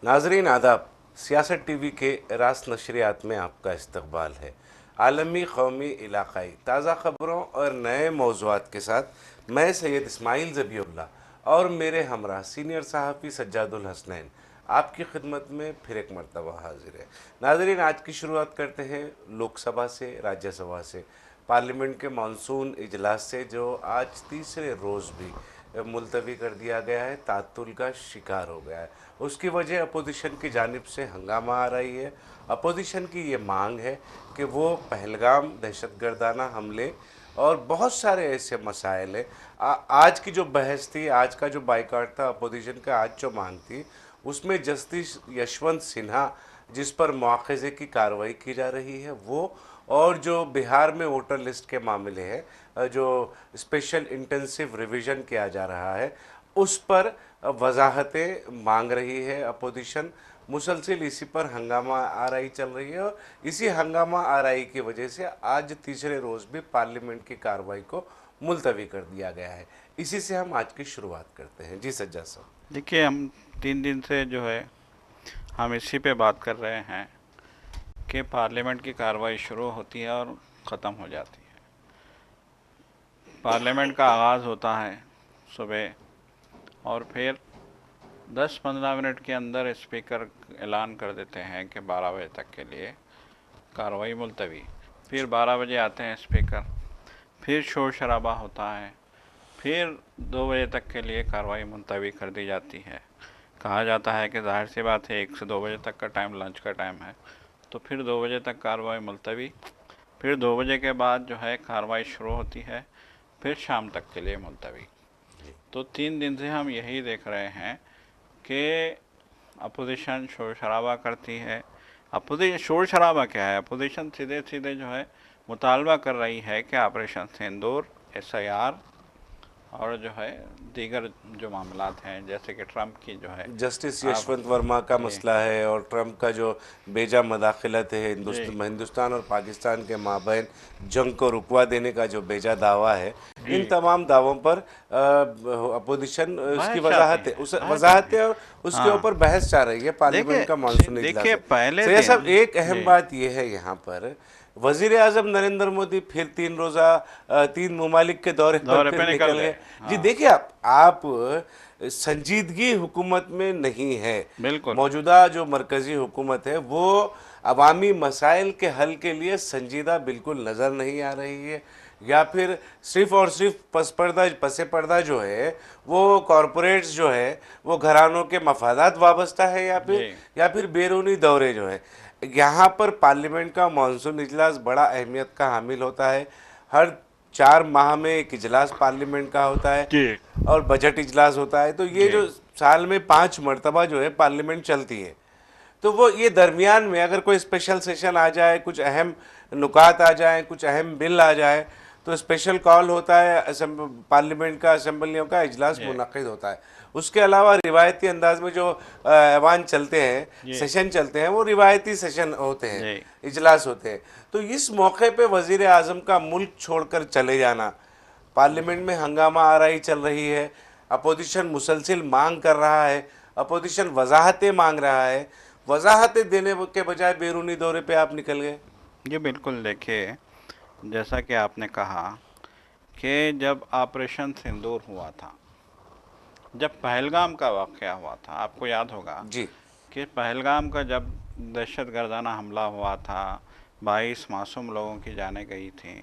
नाजरीन आदाब, सियासत टीवी के रास नशरियात में आपका इस्तकबाल है। आलमी, कौमी, इलाकाई ताज़ा ख़बरों और नए मौज़ूआत के साथ मैं सैयद इस्माइल ज़बीउल्लाह और मेरे हमरा सीनियर सहाफ़ी सज्जादुल हसनैन आपकी खिदमत में फिर एक मरतबा हाजिर है। नाजरीन, आज की शुरुआत करते हैं लोकसभा से, राज्यसभा से, पार्लियामेंट के मानसून इजलास से, जो आज तीसरे रोज़ भी मुलतवी कर दिया गया है, तातुल का शिकार हो गया है। उसकी वजह अपोजिशन की जानिब से हंगामा आ रही है। अपोजिशन की ये मांग है कि वो पहलगाम दहशतगर्दाना हमले और बहुत सारे ऐसे मसाइल हैं। आज की जो बहस थी, आज का जो बाइकआउट था अपोजिशन का, आज जो मांग थी, उसमें जस्टिस यशवंत सिन्हा जिस पर मुआख़ज़े की कार्रवाई की जा रही है वो, और जो बिहार में वोटर लिस्ट के मामले हैं, जो स्पेशल इंटेंसिव रिवीजन किया जा रहा है, उस पर वजाहतें मांग रही है अपोजिशन। मुसलसिल इसी पर हंगामा आराई चल रही है और इसी हंगामा आराई की वजह से आज तीसरे रोज़ भी पार्लियामेंट की कार्रवाई को मुलतवी कर दिया गया है। इसी से हम आज की शुरुआत करते हैं। जी सज्जा साहब। देखिए, हम 3 दिन से जो है हम इसी पे बात कर रहे हैं कि पार्लियामेंट की कार्रवाई शुरू होती है और ख़त्म हो जाती है। पार्लियामेंट का आगाज़ होता है सुबह और फिर 10-15 मिनट के अंदर स्पीकर ऐलान कर देते हैं कि 12 बजे तक के लिए कार्रवाई मुलतवी। फिर 12 बजे आते हैं स्पीकर, फिर शोर शराबा होता है, फिर 2 बजे तक के लिए कार्रवाई मुलतवी कर दी जाती है। कहा जाता है कि जाहिर सी बात है 1 से 2 बजे तक का टाइम लंच का टाइम है, तो फिर 2 बजे तक कार्रवाई मुलतवी, फिर 2 बजे के बाद जो है कार्रवाई शुरू होती है, फिर शाम तक के लिए मुलतवी। तो 3 दिन से हम यही देख रहे हैं कि अपोजिशन शोर शराबा करती है। अपोजिशन शोर शराबा क्या है, अपोजिशन सीधे सीधे जो है मुतालबा कर रही है कि ऑपरेशन सिंदूर, SIR और जो है दीगर जो मामलात हैं, जैसे कि ट्रंप की जो है जस्टिस आप यशवंत वर्मा का जी मसला है और ट्रंप का जो बेजा मदाखलत है जी हिंदुस्तान और पाकिस्तान के माबैन जंग को रुकवा देने का जो बेजा दावा है, जी इन तमाम दावों पर अपोजिशन उसकी बहस चाहती वजाहत है, है, उस बहस चाहती वजाहत है। है और उसके हाँ, ऊपर बहस चाह रही है पार्लियामेंट का देखिए मानसून इजलास देखिए है। पहले सैयद साहब, दिन एक अहम जी बात यह है यहाँ पर, वजीर आजम नरेंद्र मोदी फिर 3 ममालिक के दौरे पर दौरे फिर पे निकल निकल गए। गए। जी हाँ, देखिए, आप संजीदगी हुकूमत में नहीं है। बिल्कुल। मौजूदा जो मरकज़ी हुकूमत है वो अवामी मसाइल के हल के लिए संजीदा बिल्कुल नज़र नहीं आ रही है, या फिर सिर्फ और सिर्फ पसे पर्दा जो है वो कॉरपोरेट्स जो है वो घरानों के मफादात वाबस्ता है, जी या फिर बैरूनी दौरे जो है। यहाँ पर पार्लियामेंट का मानसून इजलास बड़ा अहमियत का हामिल होता है। हर 4 माह में एक इजलास पार्लियामेंट का होता है जी और बजट इजलास होता है। तो ये जी जो साल में 5 मरतबा जो है पार्लियामेंट चलती है, तो वो ये दरमियान में अगर कोई स्पेशल सेशन आ जाए, कुछ अहम नुकात आ जाए, कुछ अहम बिल आ जाए, तो स्पेशल कॉल होता है, पार्लियामेंट का, असेंबलियों का इजलास जी मुनक़िद होता है। उसके अलावा रिवायती अंदाज में जो ऐवान चलते हैं, जी सेशन चलते हैं, वो रिवायती सेशन होते हैं, जी इजलास होते हैं। तो इस मौके पे वज़ीर आज़म का मुल्क छोड़कर चले जाना, पार्लियामेंट में हंगामा आराई चल रही है, अपोजिशन मुसलसिल मांग कर रहा है, अपोजिशन वजाहतें मांग रहा है, वजाहतें देने के बजाय बैरूनी दौरे पे आप निकल गए। जी बिल्कुल। देखिए, जैसा कि आपने कहा कि जब ऑपरेशन सिंदूर हुआ था, जब पहलगाम का वाक़या हुआ था, आपको याद होगा जी कि पहलगाम का जब दहशत गर्दाना हमला हुआ था, 22 मासूम लोगों की जानें गई थी,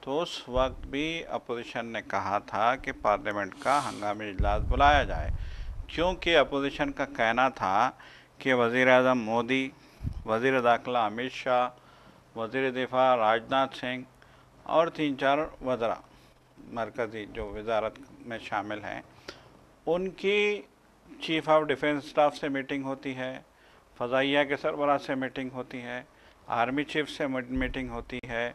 तो उस वक्त भी अपोजिशन ने कहा था कि पार्लियामेंट का हंगामी इजलास बुलाया जाए, क्योंकि अपोजिशन का कहना था कि वज़ीर आज़म मोदी, वज़ीर दाखिला अमित शाह, वज़ीर दिफा राजनाथ सिंह और 3-4 वज़रा मरकज़ी जो वजारत में शामिल हैं, उनकी चीफ ऑफ डिफेंस स्टाफ से मीटिंग होती है, फ़ज़ाइया के सरबराह से मीटिंग होती है, आर्मी चीफ से मीटिंग होती है,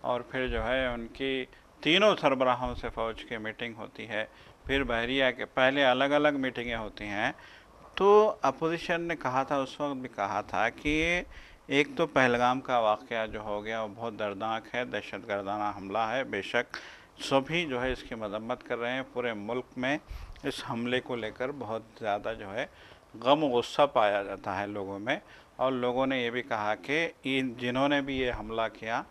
और फिर जो है उनकी तीनों सरबराहों से फ़ौज की मीटिंग होती है, फिर बहरिया के पहले अलग अलग मीटिंगें होती हैं। तो अपोजिशन ने कहा था, उस वक्त भी कहा था कि एक तो पहलगाम का वाक़या जो हो गया वो बहुत दर्दनाक है, दहशत गर्दाना हमला है। बेशक सभी जो है इसकी मजम्मत कर रहे हैं, पूरे मुल्क में इस हमले को लेकर बहुत ज़्यादा जो है गम और गुस्सा पाया जाता है लोगों में। और लोगों ने ये भी कहा कि इन जिन्होंने भी ये हमला किया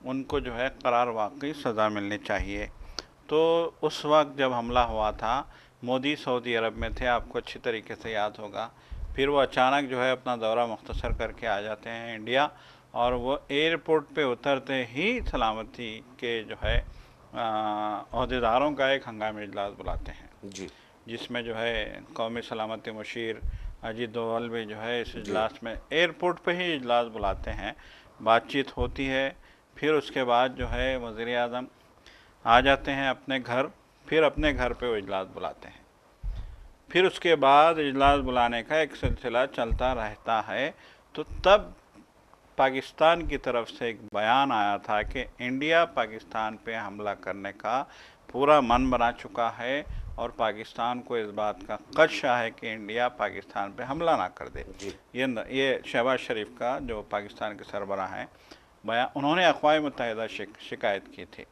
उनको जो है करार वाकई सज़ा मिलनी चाहिए। तो उस वक्त जब हमला हुआ था, मोदी सऊदी अरब में थे, आपको अच्छी तरीके से याद होगा। फिर वो अचानक जो है अपना दौरा मुख्तसर करके आ जाते हैं इंडिया, और वो एयरपोर्ट पे उतरते ही सलामती के जो है अहदेदारों का एक हंगामी इजलास बुलाते हैं, जी जिसमें जो है कौमी सलामती मुशीर अजीत डोभाल भी जो है इस इजलास में एयरपोर्ट पे ही इजलास बुलाते हैं। बातचीत होती है, फिर उसके बाद जो है वज़ीर आज़म आ जाते हैं अपने घर, फिर अपने घर पे वो इजलास बुलाते हैं। फिर उसके बाद इजलास बुलाने का एक सिलसिला चलता रहता है। तो तब पाकिस्तान की तरफ से एक बयान आया था कि इंडिया पाकिस्तान पे हमला करने का पूरा मन बना चुका है, और पाकिस्तान को इस बात का खदशा है कि इंडिया पाकिस्तान पे हमला ना कर दे। ये शहबाज शरीफ का, जो पाकिस्तान के सरबराह हैं, बयान उन्होंने अक़वाम मुत्तहिदा शिकायत की थी।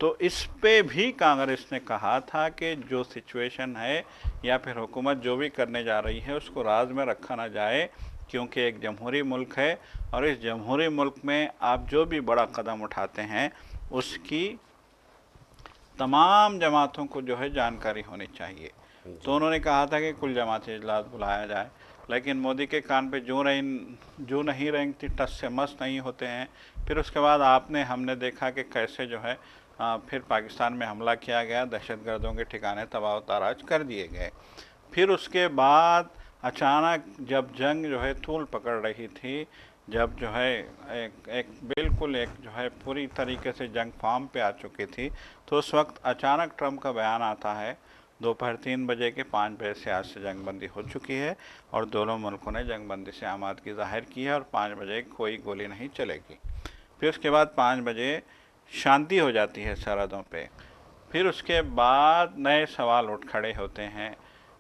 तो इस पे भी कांग्रेस ने कहा था कि जो सिचुएशन है या फिर हुकूमत जो भी करने जा रही है उसको राज में रखा ना जाए, क्योंकि एक जमहूरी मुल्क है, और इस जमहूरी मुल्क में आप जो भी बड़ा कदम उठाते हैं उसकी तमाम जमातों को जो है जानकारी होनी चाहिए। तो उन्होंने कहा था कि कुल जमाती इजलास बुलाया जाए, लेकिन मोदी के कान पे जू नहीं रेंगती, टस से मस नहीं होते हैं। फिर उसके बाद हमने देखा कि कैसे जो है फिर पाकिस्तान में हमला किया गया, दहशतगर्दों के ठिकाने तबाह ताराज कर दिए गए। फिर उसके बाद अचानक जब जंग जो है तूल पकड़ रही थी, जब जो है एक बिल्कुल एक जो है पूरी तरीके से जंग फार्म पे आ चुकी थी, तो उस वक्त अचानक ट्रंप का बयान आता है दोपहर 3 बजे के 5 बजे से आज से जंगबंदी हो चुकी है, और दोनों मुल्कों ने जंगबंदी से आमादगी ज़ाहिर की है, और 5 बजे कोई गोली नहीं चलेगी। फिर उसके बाद 5 बजे शांति हो जाती है सरहदों पे। फिर उसके बाद नए सवाल उठ खड़े होते हैं।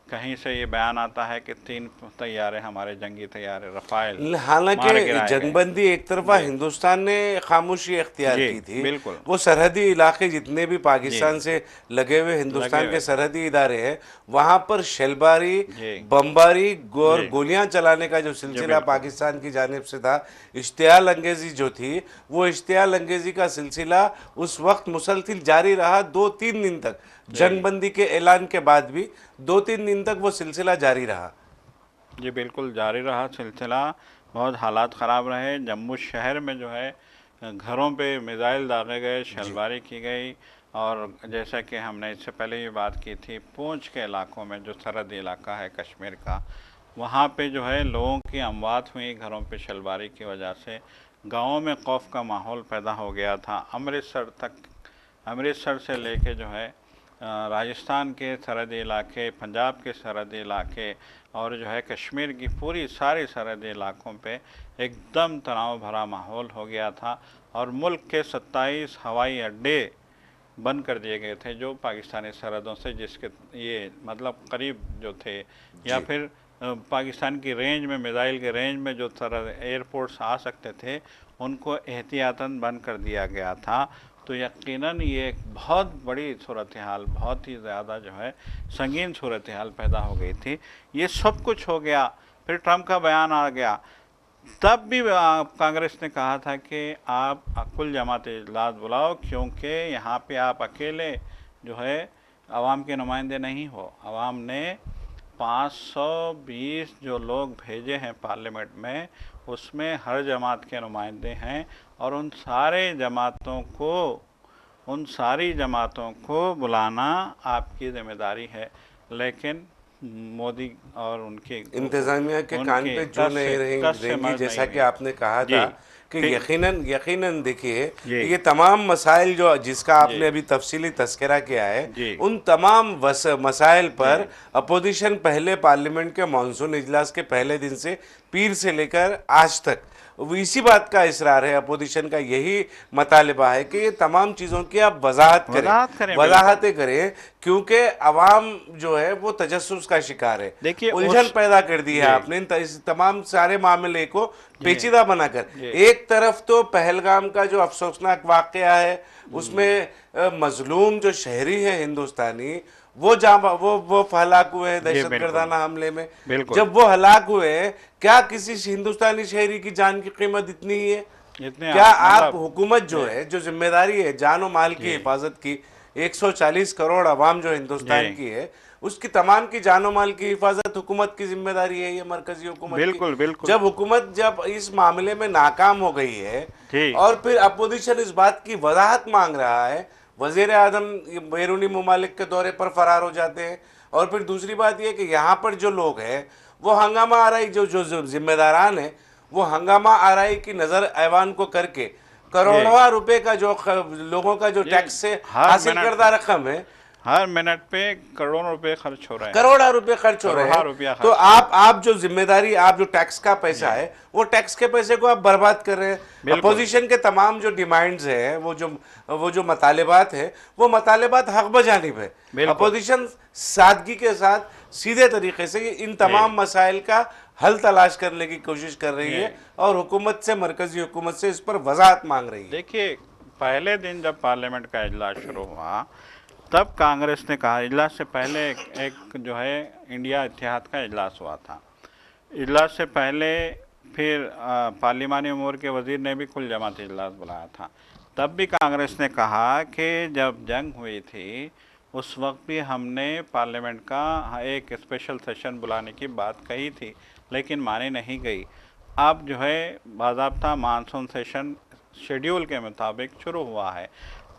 कहीं से ये बयान आता है कि 3 तैयारे हमारे जंगी तैयारे रफ़ाइल मार हालांकि गिराए गए। जंगबंदी एक तरफा हिंदुस्तान ने खामोशी इख्तियार जी की थी, बिल्कुल वो सरहदी इलाके जितने भी जी पाकिस्तान से लगे हुए लगे हिंदुस्तान हुए के थे। सरहदी इदारे हैं, वहां पर शेलबारी, जी बमबारी और जी गोलियां चलाने का जो जी सिलसिला बिल्कुल पाकिस्तान की जानिब से था, इश्तियाल अंगेजी जो थी, वो इश्तियाल अंगेजी का सिलसिला उस वक्त मुसलसिल जारी रहा 2-3 दिन तक। जी जंगबंदी के ऐलान के बाद भी 2-3 दिन तक वो सिलसिला जारी रहा। जी बिल्कुल जारी रहा सिलसिला। बहुत हालात ख़राब रहे। जम्मू शहर में जो है घरों पे मिज़ाइल दागे गए, जी शलबारी की गई, और जैसा कि हमने इससे पहले भी बात की थी, पूंछ के इलाकों में जो सरहदी इलाका है कश्मीर का, वहाँ पे जो है लोगों की अमवात हुई घरों पे शलबारी की वजह से। गाँवों में खौफ का माहौल पैदा हो गया था। अमृतसर से लेके जो है राजस्थान के सरहदी इलाके, पंजाब के सरहदी इलाके, और जो है कश्मीर की पूरी सारी सरहदी इलाकों पे एकदम तनाव भरा माहौल हो गया था, और मुल्क के 27 हवाई अड्डे बंद कर दिए गए थे जो पाकिस्तानी सरहदों से, जिसके ये मतलब करीब जो थे, या जी फिर पाकिस्तान की रेंज में, मिसाइल के रेंज में जो सरहद एयरपोर्ट्स आ सकते थे, उनको एहतियातन बंद कर दिया गया था। तो यकीनन ये एक बहुत बड़ी सूरत हाल, बहुत ही ज़्यादा जो है संगीन सूरत हाल पैदा हो गई थी। ये सब कुछ हो गया, फिर ट्रंप का बयान आ गया। तब भी कांग्रेस ने कहा था कि आप कुल जमात इजलास बुलाओ, क्योंकि यहाँ पे आप अकेले जो है आवाम के नुमाइंदे नहीं हो। आवाम ने 520 जो लोग भेजे हैं पार्लियामेंट में, उसमें हर जमात के नुमाइंदे हैं, और उन सारी जमातों को बुलाना आपकी ज़िम्मेदारी है। लेकिन मोदी और उनके इंतज़ामिया के कान पे जू नहीं रहेंगी, मर्ज जैसा नहीं कि हुई। आपने कहा जी था कि फिर यकीनन देखिए, जी ये तमाम मसाइल जो जिसका जी आपने अभी तफसीली तस्करा किया है, जी उन तमाम मसाइल जी पर अपोजिशन पहले पार्लियामेंट के मानसून इजलास के पहले दिन से, पीर से लेकर आज तक, वो इसी बात का इसरार है, अपोजिशन का यही मतालिबा है कि ये तमाम चीज़ों की आप वजाहत करें, वजाहत करें, बिल्कुल वजाहतें करें, क्योंकि अवाम जो है वो तजस्सुस का शिकार है। देखिए उलझन पैदा कर दी है जी आपने इस तमाम सारे मामले को पेचीदा बनाकर। जी एक तरफ तो पहलगाम का जो अफसोसनाक वाकया है उसमें मजलूम जो शहरी है हिंदुस्तानी वो हलाक हुए हैं जी बिल्कुल दहशतगर्दाना हमले में। बिल्कुल जब वो हलाक हुए हैं, क्या किसी हिंदुस्तानी शहरी की जान की कीमत इतनी ही है? इतने क्या आप मतलब हुकूमत जो जी है, जो जिम्मेदारी है जान और माल की जी हिफाजत की, 140 करोड़ अवाम जो हिंदुस्तान जी की है, उसकी तमाम की जान और माल की हिफाजत हुकूमत की जिम्मेदारी है, ये मरकजी हुकूमत की। बिल्कुल बिल्कुल जब हुकूमत जब इस मामले में नाकाम हो गई है जी और फिर अपोजिशन इस बात की वजाहत मांग रहा है, वजीर आजम बैरूनी ममालिक के दौरे पर फरार हो जाते हैं। और फिर दूसरी बात यह कि यहाँ पर जो लोग हैं वो हंगामा आराई जो जिम्मेदारान है वो हंगामा आराई की नज़र ऐवान को करके जी करोड़ों रुपए का जो लोगों का जो ये टैक्स से हर हासिल मिनट करदा रकम है, हर मिनट पे करोड़ों रुपए खर्च हो रहे हैं करोड़ों रुपए खर्च हो रहे करोड़ों हैं। रुपया तो खर्च हो रहा आप जो जिम्मेदारी, आप जो टैक्स का पैसा जी है वो टैक्स के पैसे को आप बर्बाद कर रहे हैं। बिल्कुल अपोजिशन के तमाम जो डिमांड्स हैं, वो जो मतलेबात है, वो मतलेबात हक बजानिब है। बिल्कुल अपोजिशन सादगी के साथ सीधे तरीके से इन जी तमाम मसाइल का हल तलाश करने की कोशिश कर रही जी है और हुकूमत से, मरकजी हुकूमत से इस पर वजाहत मांग रही है। देखिए पहले दिन जब पार्लियामेंट का इजलास शुरू हुआ तब कांग्रेस ने कहा, इजलास से पहले एक जो है इंडिया इत्तेहाद का इजलास हुआ था। इजलास से पहले फिर पार्लिमानी उमूर के वजीर ने भी कुल जमात इजलास बुलाया था। तब भी कांग्रेस ने कहा कि जब जंग हुई थी उस वक्त भी हमने पार्लियामेंट का एक स्पेशल सेशन बुलाने की बात कही थी, लेकिन मानी नहीं गई। अब जो है बाज़ाब्ता मानसून सेशन शेड्यूल के मुताबिक शुरू हुआ है।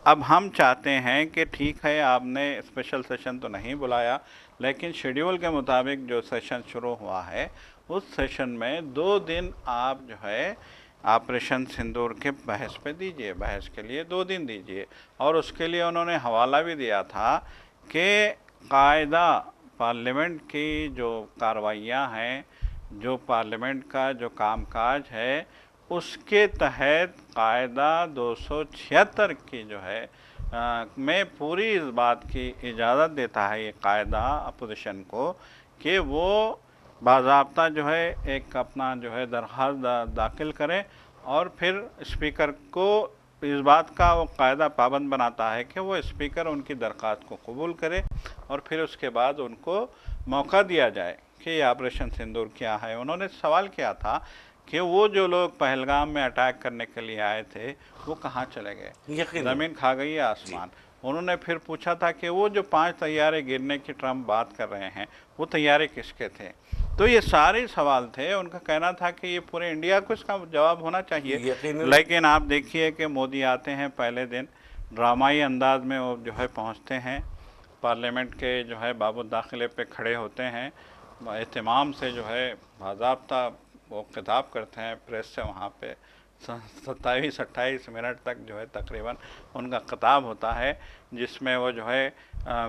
अब हम चाहते हैं कि ठीक है आपने स्पेशल सेशन तो नहीं बुलाया, लेकिन शेड्यूल के मुताबिक जो सेशन शुरू हुआ है उस सेशन में 2 दिन आप जो है ऑपरेशन सिंदूर के बहस पे दीजिए, बहस के लिए 2 दिन दीजिए। और उसके लिए उन्होंने हवाला भी दिया था कि कायदा पार्लियामेंट की जो कार्रवाइयाँ हैं, जो पार्लियामेंट का जो कामकाज है उसके तहत कायदा 276 की जो है में पूरी इस बात की इजाज़त देता है ये कायदा अपोजिशन को कि वो बाज़ाब्ता जो है एक अपना जो है दरख्वास्त दाखिल करें और फिर स्पीकर को इस बात का वो कायदा पाबंद बनाता है कि वो स्पीकर उनकी दरख्वास्त को कबूल करे और फिर उसके बाद उनको मौका दिया जाए कि ये ऑपरेशन सिंदूर क्या है। उन्होंने सवाल किया था कि वो जो लोग पहलगाम में अटैक करने के लिए आए थे वो कहाँ चले गए, ज़मीन खा गई है आसमान। उन्होंने फिर पूछा था कि वो जो 5 तैयारे गिरने की ट्रम्प बात कर रहे हैं वो तैयारे किसके थे। तो ये सारे सवाल थे। उनका कहना था कि ये पूरे इंडिया को इसका जवाब होना चाहिए। लेकिन आप देखिए कि मोदी आते हैं पहले दिन ड्रामाई अंदाज में वो जो है पहुँचते हैं, पार्लियामेंट के जो है बाबू दाखिले पे खड़े होते हैं, एहतमाम से जो है बाज़ाब्ता वो खिताब करते हैं प्रेस से। वहाँ पे 27-28 मिनट तक जो है तकरीबन उनका खिताब होता है, जिसमें वो जो है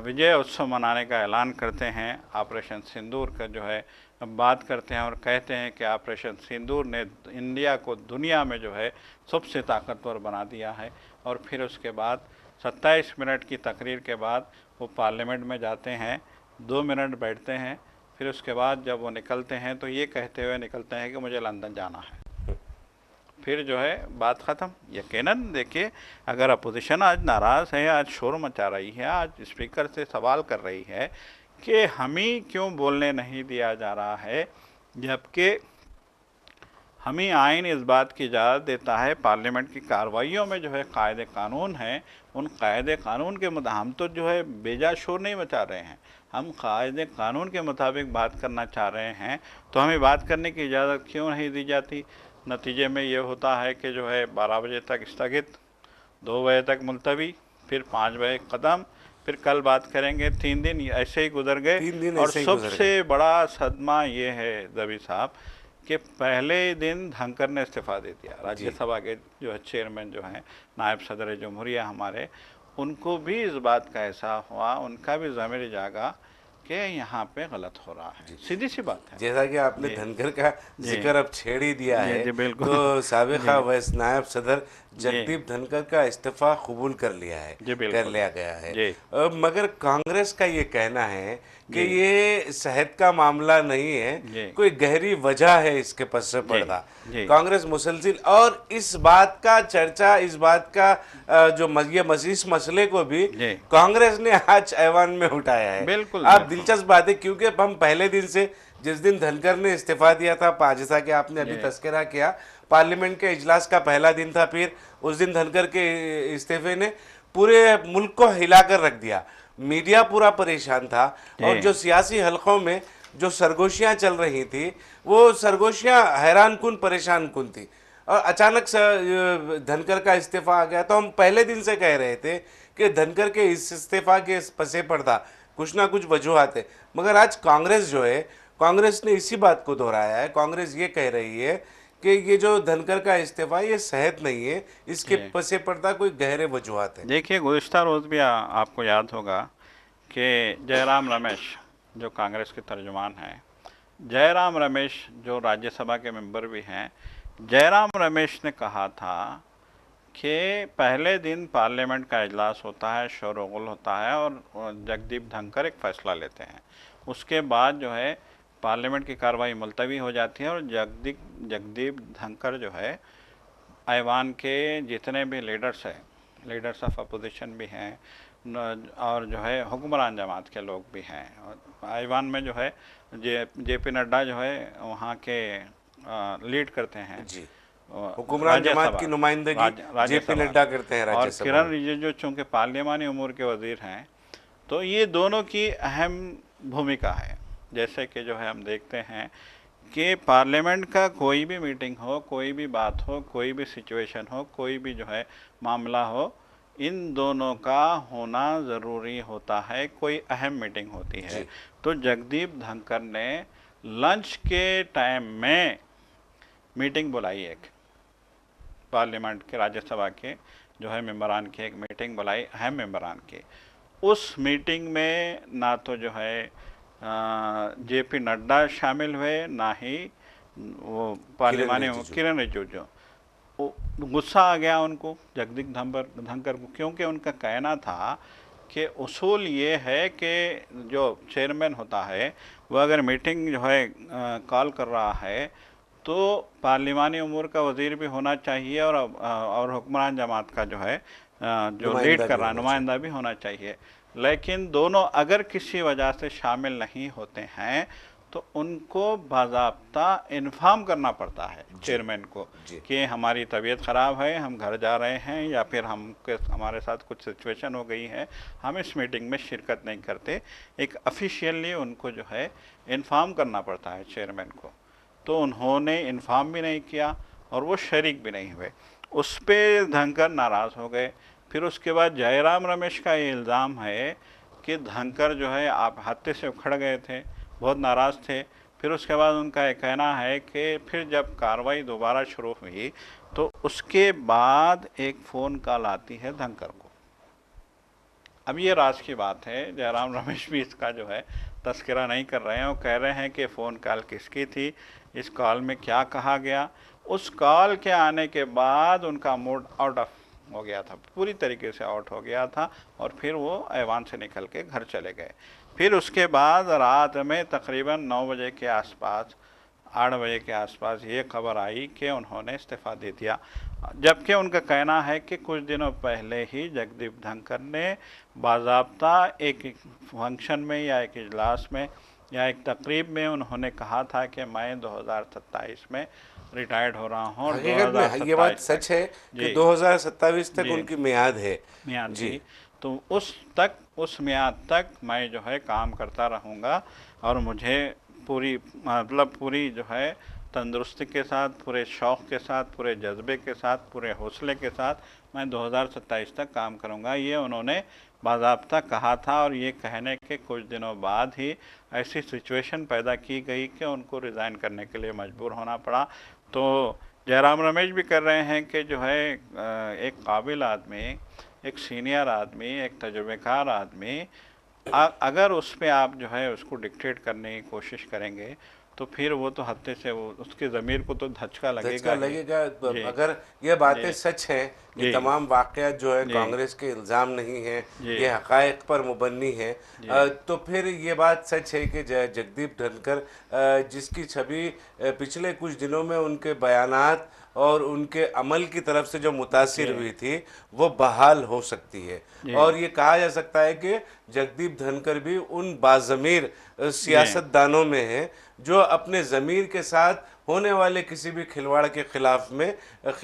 विजय उत्सव मनाने का ऐलान करते हैं, ऑपरेशन सिंदूर का जो है बात करते हैं और कहते हैं कि ऑपरेशन सिंदूर ने इंडिया को दुनिया में जो है सबसे ताकतवर बना दिया है। और फिर उसके बाद 27 मिनट की तकरीर के बाद वो पार्लियामेंट में जाते हैं, 2 मिनट बैठते हैं, फिर उसके बाद जब वो निकलते हैं तो ये कहते हुए निकलते हैं कि मुझे लंदन जाना है। फिर जो है बात ख़त्म। यकीनन देखिए अगर अपोजिशन आज नाराज़ है, आज शोर मचा रही है, आज स्पीकर से सवाल कर रही है कि हमें क्यों बोलने नहीं दिया जा रहा है, जबकि हमें आइन इस बात की इजाज़त देता है पार्लियामेंट की कार्रवाइयों में जो है कायदे कानून हैं, उन कायदे कानून के हम तो जो है बेजा शोर नहीं मचा रहे हैं, हम कायदे कानून के मुताबिक बात करना चाह रहे हैं, तो हमें बात करने की इजाज़त क्यों नहीं दी जाती। नतीजे में ये होता है कि जो है 12 बजे तक स्थगित, 2 बजे तक मुलतवी, फिर 5 बजे क़दम, फिर कल बात करेंगे। 3 दिन ऐसे ही गुजर गए। और सबसे बड़ा सदमा ये है दबी साहब कि पहले दिन धनकर ने इस्तीफ़ा दे दिया। राज्यसभा के जो है चेयरमैन जो हैं नायब सदर जमहूरिया हमारे, उनको भी इस बात का एहसास हुआ, उनका भी ज़मीर जागा कि यहाँ पे गलत हो रहा है। सीधी सी बात है। जैसा कि आपने जी धनगर का जी जिक्र अब छेड़ ही दिया जी है, जी बिल्कुल। तो साबिका जी वाइस नायब सदर जी जगदीप धनखड़ का इस्तीफा कबूल कर लिया है, जी कर बिल्कुल। लिया गया है। जी मगर कांग्रेस का ये कहना है कि जी ये सेहत का मामला नहीं है, जी कोई गहरी वजह है इसके पीछे जी पर्दा। जी कांग्रेस मुसलसिल और इस बात का चर्चा, इस बात का इस मसले को भी जी कांग्रेस ने आज ऐवान में उठाया है। बिल्कुल आप बिल्कुल। दिलचस्प बात है, क्योंकि हम पहले दिन से, जिस दिन धनखड़ ने इस्तीफा दिया था, जैसा कि आपने अभी जी तस्करा किया, पार्लियामेंट के इजलास का पहला दिन था, फिर उस दिन धनखड़ के इस्तीफे ने पूरे मुल्क को हिलाकर रख दिया। मीडिया पूरा परेशान था जी और जो सियासी हलकों में जो सरगोशियां चल रही थी, वो सरगोशियां हैरान कुन, परेशान कुन थी। और अचानक से धनखड़ का इस्तीफा आ गया, तो हम पहले दिन से कह रहे थे कि धनखड़ के इस इस्तीफा के पसे पर्दा कुछ ना कुछ वजूहत है। मगर आज कांग्रेस जो है, कांग्रेस ने इसी बात को दोहराया है। कांग्रेस ये कह रही है कि ये जो धनखड़ का इस्तीफा, ये सेहत नहीं है, इसके जी पसे पर्दा कोई गहरे वजूहत है। देखिए, गुज़िश्ता रोज़ भी आपको याद होगा कि जयराम रमेश जो कांग्रेस के तर्जुमान हैं, जयराम रमेश जो राज्यसभा के मेंबर भी हैं, जयराम रमेश ने कहा था कि पहले दिन पार्लियामेंट का इजलास होता है, शोरगुल होता है और जगदीप धनखड़ एक फ़ैसला लेते हैं। उसके बाद जो है पार्लियामेंट की कार्रवाई मुलतवी हो जाती है और जगदीप धनखड़ जो है ऐवान के जितने भी लीडर्स हैं, लीडर्स ऑफ अपोजिशन भी हैं और जो है हुक्मरान जमात के लोग भी हैं, और ऐवान में जो है जेपी नड्डा जो है वहाँ के लीड करते हैं जी, हुक्मरान जमात की नुमाइंदगी जेपी राज्यसभा नड्डा करते हैं और राज्यसभा किरण में। रिजिजू चूँकि पार्लियामानी उमूर के वजीर हैं, तो ये दोनों की अहम भूमिका है। जैसे कि जो है हम देखते हैं कि पार्लियामेंट का कोई भी मीटिंग हो, कोई भी बात हो, कोई भी सिचुएशन हो, कोई भी जो है मामला हो, इन दोनों का होना ज़रूरी होता है। कोई अहम मीटिंग होती है जी, तो जगदीप धनखड़ ने लंच के टाइम में मीटिंग बुलाई, एक पार्लियामेंट के राज्यसभा के जो है मेंबरान की एक मीटिंग बुलाई, अहम मेंबरान की। उस मीटिंग में ना तो जो है जेपी नड्डा शामिल हुए, ना ही वो पार्लियामानी किरण रिजिजू। गुस्सा आ गया उनको, जगदीप धनखड़ को, क्योंकि उनका कहना था कि उसूल ये है कि जो चेयरमैन होता है वो अगर मीटिंग जो है कॉल कर रहा है तो पार्लियामानी उमूर का वज़ीर भी होना चाहिए और हुक्मरान जमात का जो है जो लीड कर रहा है नुमाइंदा भी होना चाहिए। लेकिन दोनों अगर किसी वजह से शामिल नहीं होते हैं तो उनको बाज़ाब्ता इन्फॉर्म करना पड़ता है चेयरमैन को कि हमारी तबीयत ख़राब है, हम घर जा रहे हैं, या फिर हमारे साथ कुछ सिचुएशन हो गई है, हम इस मीटिंग में शिरकत नहीं करते। एक ऑफिशियली उनको जो है इन्फॉर्म करना पड़ता है चेयरमैन को। तो उन्होंने इन्फॉर्म भी नहीं किया और वो शरीक भी नहीं हुए। उस पर धनखड़ नाराज़ हो गए। फिर उसके बाद जयराम रमेश का ये इल्ज़ाम है कि धनखड़ जो है आप हत्थे से उखड़ गए थे, बहुत नाराज़ थे। फिर उसके बाद उनका ये कहना है कि फिर जब कार्रवाई दोबारा शुरू हुई तो उसके बाद एक फ़ोन कॉल आती है धनखड़ को। अब ये राज की बात है, जयराम रमेश भी इसका जो है तस्करा नहीं कर रहे हैं। वो कह रहे हैं कि फ़ोन कॉल किसकी थी, इस कॉल में क्या कहा गया। उस कॉल के आने के बाद उनका मूड आउट ऑफ हो गया था, पूरी तरीके से आउट हो गया था, और फिर वो ऐवान से निकल के घर चले गए। फिर उसके बाद रात में तकरीबन 9 बजे के आसपास, 8 बजे के आसपास ये खबर आई कि उन्होंने इस्तीफ़ा दे दिया। जबकि उनका कहना है कि कुछ दिनों पहले ही जगदीप धनखड़ ने बाज़ाब्ता एक फंक्शन में या एक इजलास में या एक तकरीब में उन्होंने कहा था कि मैं 2027 में रिटायर्ड हो रहा हूँ। और हकीकत में ये बात सच है कि 2027 तक उनकी मियाद है। मियाद जी, तो उस मियाद तक मैं जो है काम करता रहूँगा और मुझे पूरी जो है तंदुरुस्ती के साथ, पूरे शौक़ के साथ, पूरे जज्बे के साथ, पूरे हौसले के साथ मैं 2027 तक काम करूँगा, ये उन्होंने बाज़ाब्ता कहा था। और ये कहने के कुछ दिनों बाद ही ऐसी सिचुएशन पैदा की गई कि उनको रिज़ाइन करने के लिए मजबूर होना पड़ा। तो जयराम रमेश भी कर रहे हैं कि जो है एक काबिल आदमी, एक सीनियर आदमी, एक तजुर्बेकार आदमी अगर उस पे आप जो है उसको डिक्टेट करने की कोशिश करेंगे तो फिर वो तो हत्ते से वो उसके ज़मीर को तो धचका धचका लगेगा ही। लगेगा। जी। अगर ये बातें जी। सच हैं, ये जी। तमाम वाक़यात जो है जी। कांग्रेस के इल्ज़ाम नहीं हैं, जी। ये हक़ाइक़ पर मुबन्नी है, जी। तो फिर ये बात सच है कि जगदीप धनखड़, जिसकी छवि पिछले कुछ दिनों में उनके बयानात और उनके अमल की तरफ से जो मुतासिर जी। हुई थी, वो बहाल हो सकती है। जी। और ये कहा जा सकता है कि जगदीप धनखड़ भी उन बाज़मीर जी। सियासतदानों में हैं जो अपने ज़मीर के साथ होने वाले किसी भी खिलवाड़ के खिलाफ में,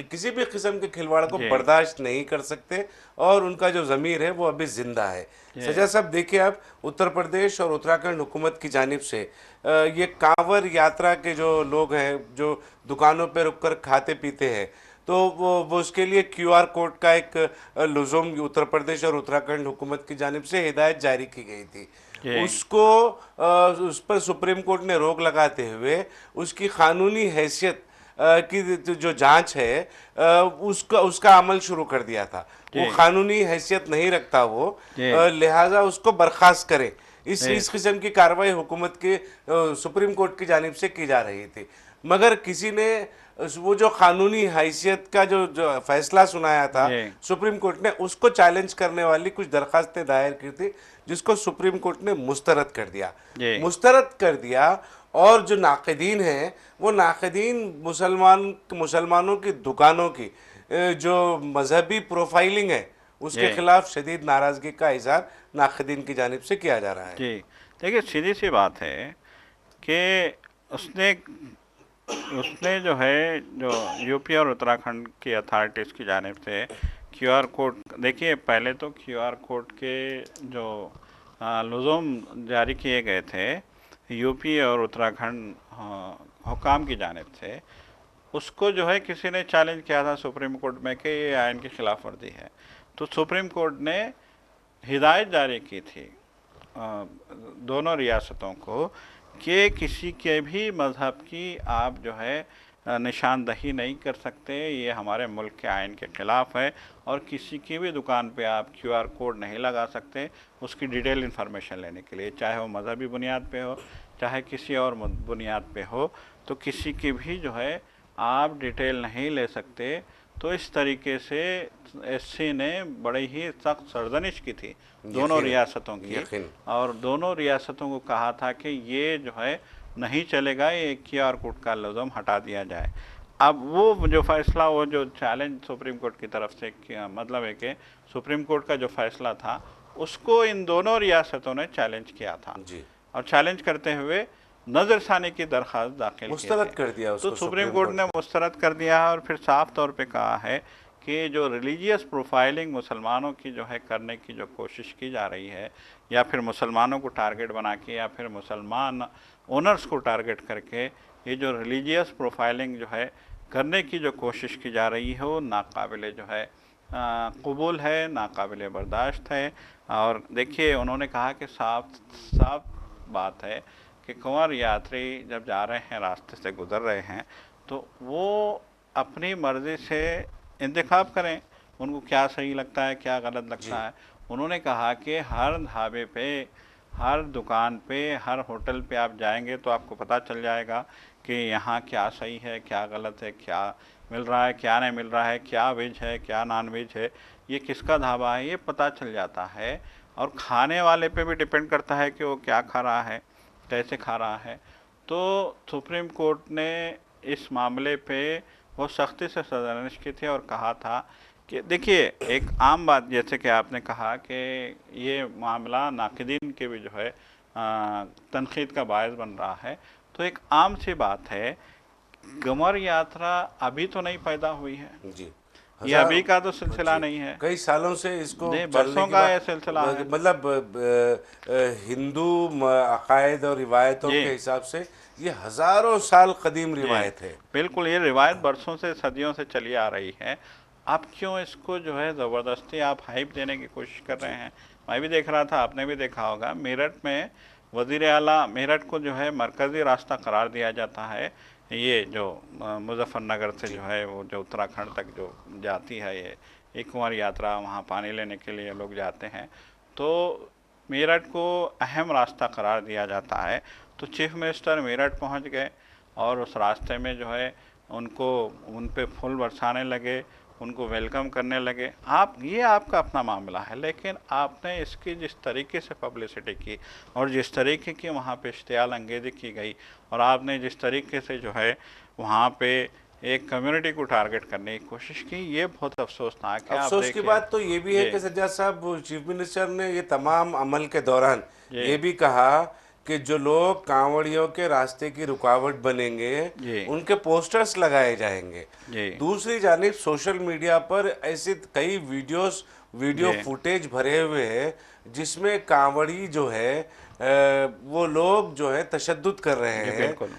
किसी भी किस्म के खिलवाड़ को जी। बर्दाश्त नहीं कर सकते, और उनका जो ज़मीर है वो अभी ज़िंदा है। जी। सजा साहब, देखिए आप, उत्तर प्रदेश और उत्तराखंड हुकूमत की जानिब से ये कांवड़ यात्रा के जो लोग हैं, जो दुकानों पर रुक कर खाते पीते हैं, तो वो उसके लिए QR कोड का एक लुज़ुम उत्तर प्रदेश और उत्तराखंड हुकूमत की जानिब से हिदायत जारी की गई थी। जी। उसको उस पर सुप्रीम कोर्ट ने रोक लगाते हुए उसकी कानूनी हैसियत की जो जांच है, उसका उसका अमल शुरू कर दिया था। वो जी। कानूनी हैसियत नहीं रखता वो, जी। लिहाजा उसको बर्खास्त करें, जी। इस किस्म की कार्रवाई हुकूमत के सुप्रीम कोर्ट की जानिब से की जा रही थी। मगर किसी ने वो जो कानूनी हैसियत का जो फैसला सुनाया था जी। सुप्रीम कोर्ट ने, उसको चैलेंज करने वाली कुछ दरखास्तें दायर की थी, जिसको सुप्रीम कोर्ट ने मुस्तरद कर दिया। जी। मुस्तरद कर दिया, और जो नाक़दीन हैं वो नाक़दीन मुसलमानों की दुकानों की जो मजहबी प्रोफाइलिंग है, उसके जी। खिलाफ शदीद नाराज़गी का इज़हार नाक़दीन की जानिब से किया जा रहा है। जी। देखिए, सीधी सी बात है कि उसने उसने जो है, जो यूपी और उत्तराखंड की अथॉरिटीज़ की जानिब से QR कोड, देखिए पहले तो QR कोड के जो लुज़ुम जारी किए गए थे यूपी और उत्तराखंड हुकाम की जानिब से, उसको जो है किसी ने चैलेंज किया था सुप्रीम कोर्ट में कि ये आइन की खिलाफ वर्जी है। तो सुप्रीम कोर्ट ने हिदायत जारी की थी दोनों रियासतों को कि किसी के भी मज़हब की आप जो है निशानदही नहीं कर सकते, ये हमारे मुल्क के आइन के ख़िलाफ़ है, और किसी की भी दुकान पे आप QR कोड नहीं लगा सकते उसकी डिटेल इन्फॉर्मेशन लेने के लिए, चाहे वो मज़हबी बुनियाद पे हो चाहे किसी और बुनियाद पे हो, तो किसी की भी जो है आप डिटेल नहीं ले सकते। तो इस तरीके से SC ने बड़ी ही सख्त सरजनिश की थी दोनों रियासतों की, और दोनों रियासतों को कहा था कि ये जो है नहीं चलेगा, ये QR कोड का लुज़ुम हटा दिया जाए। अब वो जो फैसला, वो जो चैलेंज सुप्रीम कोर्ट की तरफ से मतलब है कि सुप्रीम कोर्ट का जो फैसला था उसको इन दोनों रियासतों ने चैलेंज किया था जी। और चैलेंज करते हुए नज़रसानी की दरख्वास्त दाखिल मुस्तरद कर दिया उसको तो सुप्रीम कोर्ट ने मुस्तरद कर दिया है, और फिर साफ तौर पे कहा है कि जो रिलीजियस प्रोफाइलिंग मुसलमानों की जो है करने की जो कोशिश की जा रही है, या फिर मुसलमानों को टारगेट बना के, या फिर मुसलमान ओनर्स को टारगेट करके ये जो रिलीजियस प्रोफाइलिंग जो है करने की जो कोशिश की जा रही है, वो नाकाबिले जो है कबूल है, नाकाबिले बर्दाश्त है। और देखिए, उन्होंने कहा कि साफ साफ बात है कि कुंवर यात्री जब जा रहे हैं, रास्ते से गुज़र रहे हैं, तो वो अपनी मर्ज़ी से इंतखाब करें, उनको क्या सही लगता है क्या गलत लगता है। उन्होंने कहा कि हर ढाबे पे, हर दुकान पे, हर होटल पे आप जाएंगे तो आपको पता चल जाएगा कि यहाँ क्या सही है क्या गलत है, क्या मिल रहा है क्या नहीं मिल रहा है, क्या वेज है क्या नॉन वेज है, ये किसका ढाबा है, ये पता चल जाता है। और खाने वाले पे भी डिपेंड करता है कि वो क्या खा रहा है, कैसे खा रहा है। तो सुप्रीम कोर्ट ने इस मामले पे बहुत सख्ती से सरजनिश की थी और कहा था कि देखिए, एक आम बात जैसे कि आपने कहा कि ये मामला नाक़दीन के भी जो है तनक़ीद का बायस बन रहा है, तो एक आम सी बात है, गमर यात्रा अभी तो नहीं पैदा हुई है जी, ये अभी का तो सिलसिला नहीं है, कई सालों से इसको बरसों का ये सिलसिला है। मतलब हिंदू अकायद और रिवायतों के हिसाब से ये हज़ारों साल कदीम रिवायत है। बिल्कुल, ये रिवायत बरसों से सदियों से चली आ रही है। आप क्यों इसको जो है ज़बरदस्ती आप हाइप देने की कोशिश कर रहे हैं। मैं भी देख रहा था, आपने भी देखा होगा, मेरठ में वज़ीर आला, मेरठ को जो है मरकज़ी रास्ता करार दिया जाता है, ये जो मुजफ्फरनगर से जो है वो जो उत्तराखंड तक जो जाती है ये एक कुंवर यात्रा, वहाँ पानी लेने के लिए लोग जाते हैं। तो मेरठ को अहम रास्ता करार दिया जाता है। तो चीफ मिनिस्टर मेरठ पहुंच गए और उस रास्ते में जो है उनको उन पे फूल बरसाने लगे, उनको वेलकम करने लगे। आप ये आपका अपना मामला है, लेकिन आपने इसकी जिस तरीके से पब्लिसिटी की और जिस तरीके की वहाँ पे इश्तियाल अंगेज़ी की गई और आपने जिस तरीके से जो है वहाँ पे एक कम्युनिटी को टारगेट करने की कोशिश की, ये बहुत अफसोसनाक है। आप अफसोस की देखिए बात तो ये भी है जी कि सज्जाद साहब, चीफ मिनिस्टर ने ये तमाम अमल के दौरान जी ये भी कहा कि जो लोग कांवड़ियों के रास्ते की रुकावट बनेंगे जी उनके पोस्टर्स लगाए जाएंगे। जी दूसरी जानिब सोशल मीडिया पर ऐसे कई वीडियो जी फुटेज भरे हुए हैं जिसमें कांवड़ी जो है वो लोग जो है तशद्दुद कर रहे जी हैं, बिल्कुल,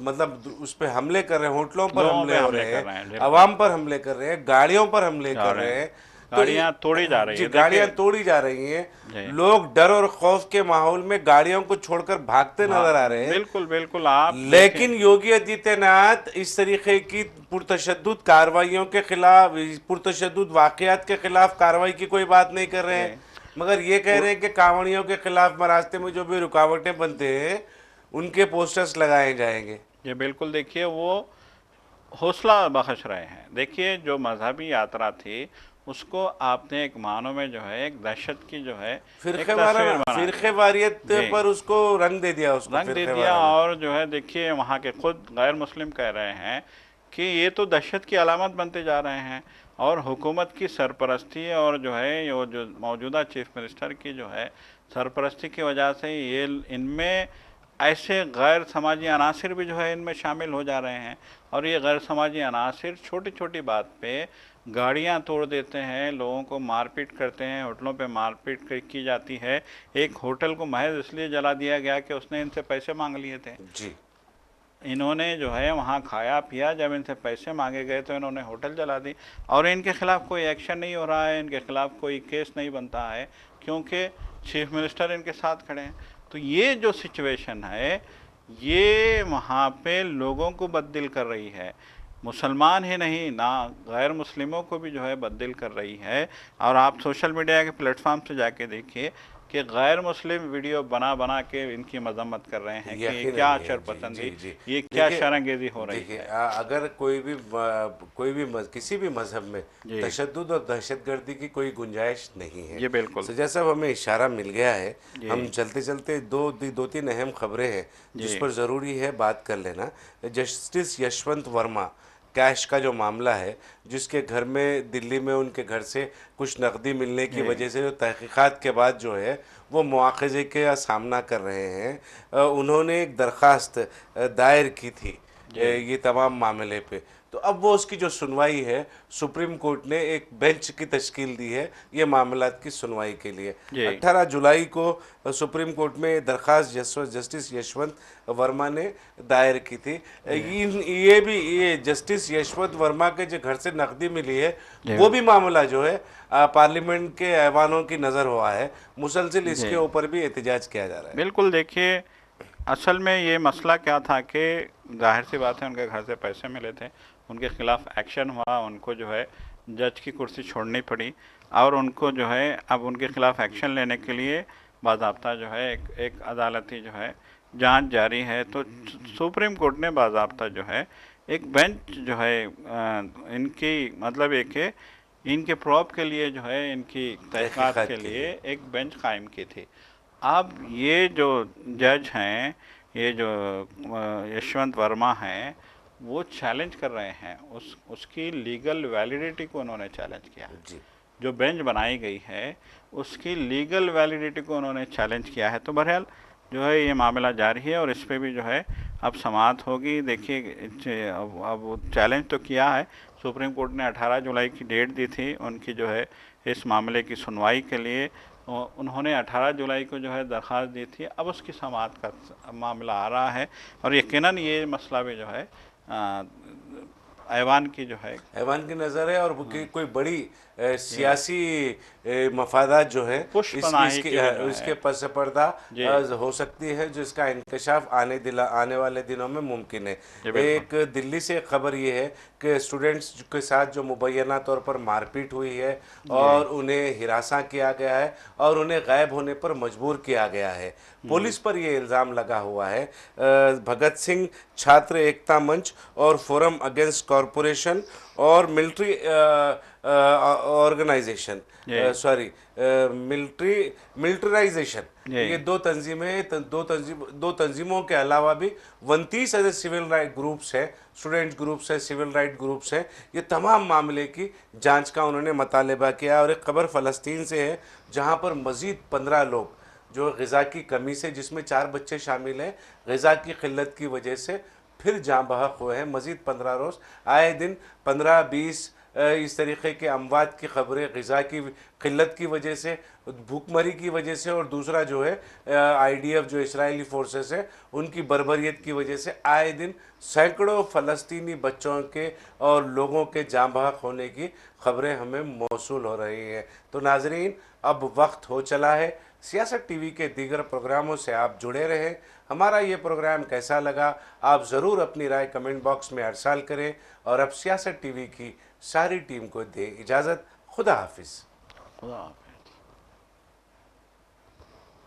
मतलब उस पे हमले कर रहे हैं, होटलों पर लोगों पे हमले हो हमले रहे कर हैं, रहे हैं, बिल्कुल आवाम पर हमले कर रहे हैं, गाड़ियों पर हमले जा कर रहे रहे हैं, हैं। तो गाड़ियाँ तोड़ी जा रही जी, है। गाड़ियां देखिए तोड़ी जा रही हैं। जी लोग डर और खौफ के माहौल में गाड़ियों को छोड़कर भागते हाँ नजर आ रहे हैं। बिल्कुल बिल्कुल, आप देखें लेकिन योगी आदित्यनाथ इस तरीके की पुरतशद्दुद कार्रवाइयों के खिलाफ, पुरतशद्दुद वाकयात के खिलाफ कार्रवाई की कोई बात नहीं कर रहे जी हैं, मगर ये कह रहे हैं कि कांवड़ियों के खिलाफ रास्ते में जो भी रुकावटें बनते हैं उनके पोस्टर्स लगाए जाएंगे। जी बिल्कुल, देखिए वो हौसला बख्श रहे हैं। देखिए जो मजहबी यात्रा थी उसको आपने एक मानों में जो है एक दहशत की जो है एक फिरके तस्वीर वारा बना फिरके दिया वारियत जी, पर उसको रंग दे दिया, उसको रंग दे फिरके दिया। वारा ने। और जो है देखिए वहाँ के खुद गैर मुस्लिम कह रहे हैं कि ये तो दहशत की अलामत बनते जा रहे हैं और हुकूमत की सरपरस्ती और जो है ये जो मौजूदा चीफ मिनिस्टर की जो है सरपरस्ती की वजह से ये इनमें ऐसे गैर समाजी अनासिर भी जो है इनमें शामिल हो जा रहे हैं। और ये गैर समाजी अनासिर छोटी छोटी बात पे गाड़ियां तोड़ देते हैं, लोगों को मारपीट करते हैं, होटलों पे मारपीट की जाती है। एक होटल को महज इसलिए जला दिया गया कि उसने इनसे पैसे मांग लिए थे। जी इन्होंने जो है वहाँ खाया पिया, जब इनसे पैसे मांगे गए तो इन्होंने होटल जला दी और इनके खिलाफ कोई एक्शन नहीं हो रहा है, इनके खिलाफ कोई केस नहीं बनता है क्योंकि चीफ मिनिस्टर इनके साथ खड़े हैं। तो ये जो सिचुएशन है ये वहाँ पे लोगों को बददिल कर रही है, मुसलमान ही नहीं ना गैर मुस्लिमों को भी जो है बददिल कर रही है। और आप सोशल मीडिया के प्लेटफॉर्म से जाके देखिए कि गैर मुस्लिम वीडियो बना बना के इनकी मजम्मत कर रहे हैं कि ये यकीनन क्या ये है। जी शरपसंदी, जी जी। ये क्या देखिए शरंगेजी हो रही देखिए है। अगर किसी भी मजहब में जी तशद्दुद और दहशतगर्दी की कोई गुंजाइश नहीं है। जी बिल्कुल सजा साहब, हमें इशारा मिल गया है। जी हम चलते चलते दो तीन अहम खबरें हैं जिस जी पर ज़रूरी है बात कर लेना। जस्टिस यशवंत वर्मा कैश का जो मामला है, जिसके घर में दिल्ली में उनके घर से कुछ नकदी मिलने की जी वजह से जो तहकीकात के बाद जो है वो मुआखज़े का सामना कर रहे हैं। उन्होंने एक दरख्वास्त दायर की थी जी ये तमाम मामले पे। तो अब वो उसकी जो सुनवाई है, सुप्रीम कोर्ट ने एक बेंच की तश्कील दी है ये मामलात की सुनवाई के लिए। जी 18 जुलाई को सुप्रीम कोर्ट में दरख्वास्त जस्टिस यशवंत वर्मा ने दायर की थी। ये जस्टिस यशवंत वर्मा के जो घर से नकदी मिली है जी वो भी मामला जो है पार्लियामेंट के ऐवानों की नज़र हुआ है। मुसलसिल इसके जी ऊपर भी एहतजाज किया जा रहा है। बिल्कुल, देखिए असल में ये मसला क्या था कि जाहिर सी बात है उनके घर से पैसे मिले थे, उनके खिलाफ एक्शन हुआ, उनको जो है जज की कुर्सी छोड़नी पड़ी और उनको जो है अब उनके खिलाफ एक्शन लेने के लिए बाज़ाब्ता जो है एक अदालती जो है जांच जारी है। तो सुप्रीम कोर्ट ने बाज़ाब्ता जो है एक बेंच जो है इनकी मतलब एक है इनके प्रॉप के लिए जो है इनकी तहकीकात तहकीकात के के लिए लिए। एक बेंच कायम की थी। अब ये जो जज हैं, ये जो यशवंत वर्मा हैं, वो चैलेंज कर रहे हैं उसकी लीगल वैलिडिटी को उन्होंने चैलेंज किया। जी जो बेंच बनाई गई है उसकी लीगल वैलिडिटी को उन्होंने चैलेंज किया है। तो बहरहाल जो है ये मामला जारी है और इस पे भी जो है अब समाअत होगी। देखिए अब चैलेंज तो किया है, सुप्रीम कोर्ट ने 18 जुलाई की डेट दी थी उनकी जो है इस मामले की सुनवाई के लिए। उन्होंने 18 जुलाई को जो है दरख्वास्त दी थी, अब उसकी समाअत का मामला आ रहा है और यकीनन ये मसला भी जो है ऐवान की जो है ऐवान की नज़र है और कोई बड़ी सियासी मफादात जो है पुष्पनाही की भी जो इसके है पस पर्दा जी हो सकती है, जिसका इंकशाफ आने वाले दिनों में मुमकिन है। जी बिल्कुल एक दिल्ली से खबर ये है कि स्टूडेंट्स के साथ जो मुबैना तौर पर मारपीट हुई है जी और उन्हें हिरासा किया गया है और उन्हें गायब होने पर मजबूर किया गया है। पुलिस पर ये इल्ज़ाम लगा हुआ है। भगत सिंह छात्र एकता मंच और फोरम अगेंस्ट कॉरपोरेशन और मिलिट्री ऑर्गेनाइजेशन जी सॉरी मिलिट्राइजेशन, जी ये दो तंजीमों के अलावा भी 29 ऐसे सिविल राइट ग्रुप्स हैं, स्टूडेंट ग्रुप्स हैं, सिविल राइट ग्रुप्स हैं। ये तमाम मामले की जांच का उन्होंने मुतालबा किया। और एक खबर फ़लस्तीन से है जहां पर मज़ीद 15 लोग जो ग़िज़ा की कमी से, जिसमें 4 बच्चे शामिल हैं, ग़िज़ा की किल्लत की वजह से फिर जाँ बहक हुए हैं। मज़ीद 15 रोज़, आए दिन 15-20 इस तरीके के अमवात की खबरें ग़िज़ा की किल्लत की वजह से, भूखमरी की वजह से, और दूसरा जो है IDF जो इजरायली फोर्सेस है उनकी बर्बरियत की वजह से आए दिन सैकड़ों फ़लस्तीनी बच्चों के और लोगों के जाँ बहक होने की खबरें हमें मौसूल हो रही हैं। तो नाज़रीन, अब वक्त हो चला है सियासत टीवी के दीगर प्रोग्रामों से आप जुड़े रहें। हमारा ये प्रोग्राम कैसा लगा आप ज़रूर अपनी राय कमेंट बॉक्स में अरसाल करें। और अब सियासत टीवी की सारी टीम को दे इजाज़त। खुदा हाफिज़। खुदा हाफिज़।